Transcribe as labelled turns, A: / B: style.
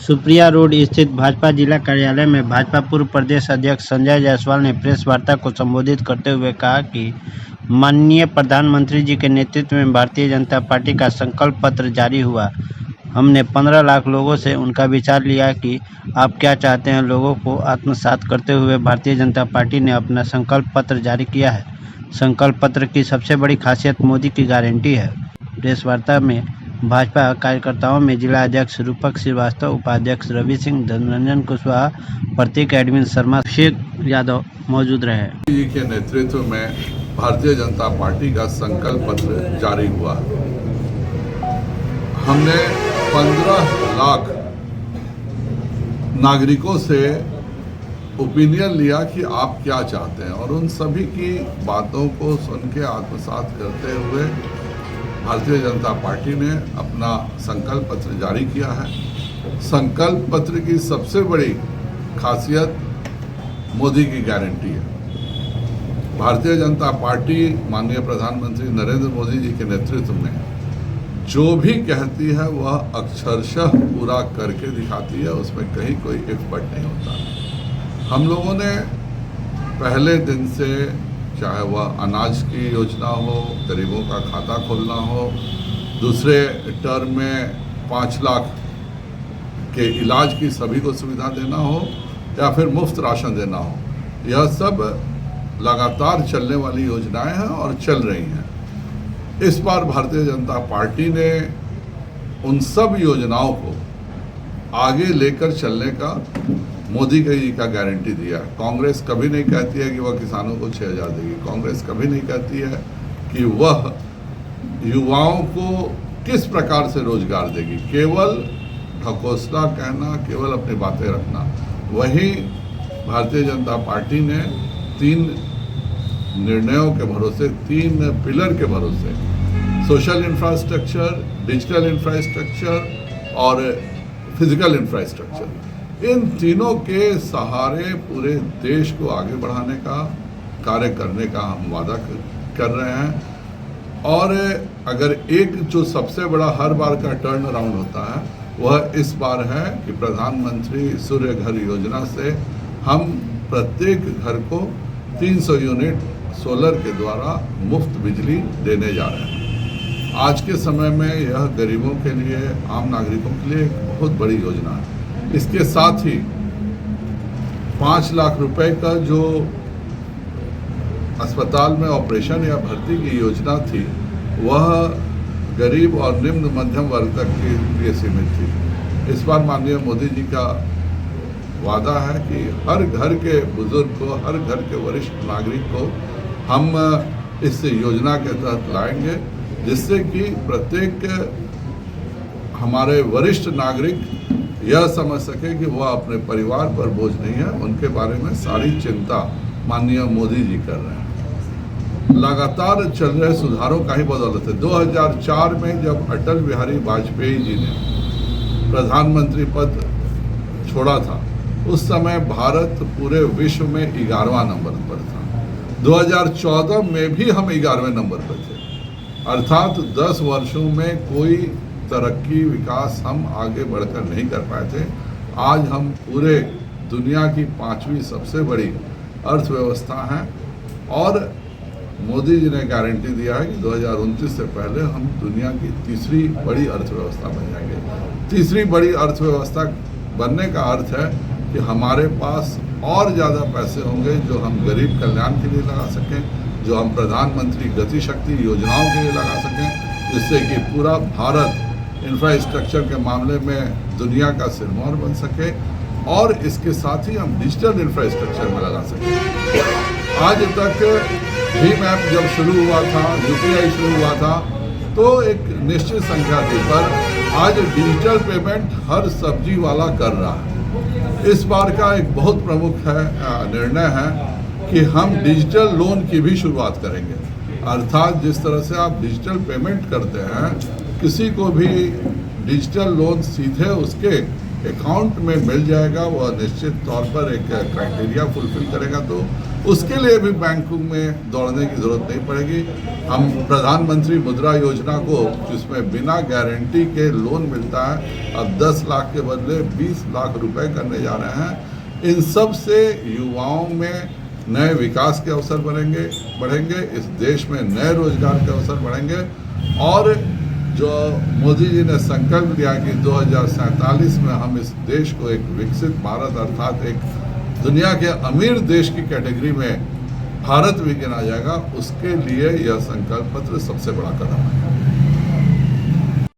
A: Supriya road स्थित भाजपा जिला कार्यालय में भाजपा पूर्व प्रदेश अध्यक्ष संजय जायसवाल ने प्रेस वार्ता को संबोधित करते हुए कहा कि माननीय प्रधानमंत्री जी के नेतृत्व में भारतीय जनता पार्टी का संकल्प पत्र जारी हुआ। हमने 15 लाख लोगों से उनका विचार लिया कि आप क्या चाहते हैं। लोगों को आत्मसात करते हुए भारतीय जनता पार्टी ने अपना संकल्प पत्र जारी किया है। संकल्प पत्र की सबसे बड़ी खासियत मोदी की गारंटी है। प्रेस वार्ता में भाजपा कार्यकर्ताओं में जिला अध्यक्ष रूपक श्रीवास्तव, उपाध्यक्ष रवि सिंह, धनरंजन कुशवाहा, प्रतीक एडमिन शर्मा, शेख यादव मौजूद रहे।
B: जी के नेतृत्व में भारतीय जनता पार्टी का संकल्प पत्र जारी हुआ। हमने 15 लाख नागरिकों से ओपिनियन लिया कि आप क्या चाहते हैं और उन सभी की बातों को सुन के आत्मसात करते हुए भारतीय जनता पार्टी ने अपना संकल्प पत्र जारी किया है। संकल्प पत्र की सबसे बड़ी खासियत मोदी की गारंटी है। भारतीय जनता पार्टी माननीय प्रधानमंत्री नरेंद्र मोदी जी के नेतृत्व में जो भी कहती है वह अक्षरशः पूरा करके दिखाती है, उसमें कहीं कोई इफ़-बट नहीं होता। हम लोगों ने पहले दिन से, चाहे वह अनाज की योजना हो, गरीबों का खाता खोलना हो, दूसरे टर्म में 5 लाख के इलाज की सभी को सुविधा देना हो या फिर मुफ्त राशन देना हो, यह सब लगातार चलने वाली योजनाएं हैं और चल रही हैं। इस बार भारतीय जनता पार्टी ने उन सब योजनाओं को आगे लेकर चलने का मोदी जी का गारंटी दिया है। कांग्रेस कभी नहीं कहती है कि वह किसानों को 6,000 देगी। कांग्रेस कभी नहीं कहती है कि वह युवाओं को किस प्रकार से रोजगार देगी। केवल ढकोसला कहना, केवल अपनी बातें रखना। वहीं भारतीय जनता पार्टी ने 3 निर्णयों के भरोसे, 3 पिलर के भरोसे, सोशल इंफ्रास्ट्रक्चर, डिजिटल इंफ्रास्ट्रक्चर और फिजिकल इंफ्रास्ट्रक्चर, इन तीनों के सहारे पूरे देश को आगे बढ़ाने का कार्य करने का हम वादा कर रहे हैं। और अगर एक जो सबसे बड़ा हर बार का टर्न अराउंड होता है वह इस बार है कि प्रधानमंत्री सूर्य घर योजना से हम प्रत्येक घर को 300 यूनिट सोलर के द्वारा मुफ्त बिजली देने जा रहे हैं। आज के समय में यह गरीबों के लिए, आम नागरिकों के लिए एक बहुत बड़ी योजना है। इसके साथ ही 5 लाख रुपए का जो अस्पताल में ऑपरेशन या भर्ती की योजना थी वह गरीब और निम्न मध्यम वर्ग तक के लिए सीमित थी। इस बार माननीय मोदी जी का वादा है कि हर घर के बुजुर्ग को, हर घर के वरिष्ठ नागरिक को हम इस योजना के तहत लाएंगे, जिससे कि प्रत्येक हमारे वरिष्ठ नागरिक यह समझ सके कि वह अपने परिवार पर बोझ नहीं है। उनके बारे में सारी चिंता माननीय मोदी जी कर रहे हैं। लगातार चल रहे सुधारों का ही बदौलत है। 2004 में जब अटल बिहारी वाजपेयी जी ने प्रधानमंत्री पद छोड़ा था, उस समय भारत पूरे विश्व में 11वां नंबर पर था। 2014 में भी हम 11वें नंबर पर थे। अर्थात 10 वर्षों में कोई तरक्की, विकास हम आगे बढ़कर नहीं कर पाए थे। आज हम पूरे दुनिया की 5वीं सबसे बड़ी अर्थव्यवस्था हैं और मोदी जी ने गारंटी दिया है कि 2029 से पहले हम दुनिया की तीसरी बड़ी अर्थव्यवस्था बन जाएंगे। तीसरी बड़ी अर्थव्यवस्था बनने का अर्थ है कि हमारे पास और ज़्यादा पैसे होंगे जो हम गरीब कल्याण के लिए लगा सकें, जो हम प्रधानमंत्री गति शक्ति योजनाओं के लिए लगा सकें, जिससे कि पूरा भारत इंफ्रास्ट्रक्चर के मामले में दुनिया का सिरमौर बन सके और इसके साथ ही हम डिजिटल इंफ्रास्ट्रक्चर में लगा सकें। आज तक भीम ऐप जब शुरू हुआ था, UPI शुरू हुआ था, तो एक निश्चित संख्या थी, पर आज डिजिटल पेमेंट हर सब्जी वाला कर रहा है। इस बार का एक बहुत प्रमुख निर्णय है कि हम डिजिटल लोन की भी शुरुआत करेंगे। अर्थात जिस तरह से आप डिजिटल पेमेंट करते हैं, किसी को भी डिजिटल लोन सीधे उसके अकाउंट में मिल जाएगा। वह निश्चित तौर पर एक क्राइटेरिया फुलफिल करेगा तो उसके लिए भी बैंकों में दौड़ने की जरूरत नहीं पड़ेगी। हम प्रधानमंत्री मुद्रा योजना को, जिसमें बिना गारंटी के लोन मिलता है, अब 10 लाख के बदले 20 लाख रुपए करने जा रहे हैं। इन सब से युवाओं में नए विकास के अवसर बढ़ेंगे, इस देश में नए रोजगार के अवसर बढ़ेंगे। और जो मोदी जी ने संकल्प लिया कि 2047 में हम इस देश को एक विकसित भारत, अर्थात एक दुनिया के अमीर देश की कैटेगरी में भारत भी गिना जाएगा, उसके लिए यह संकल्प पत्र सबसे बड़ा कदम है।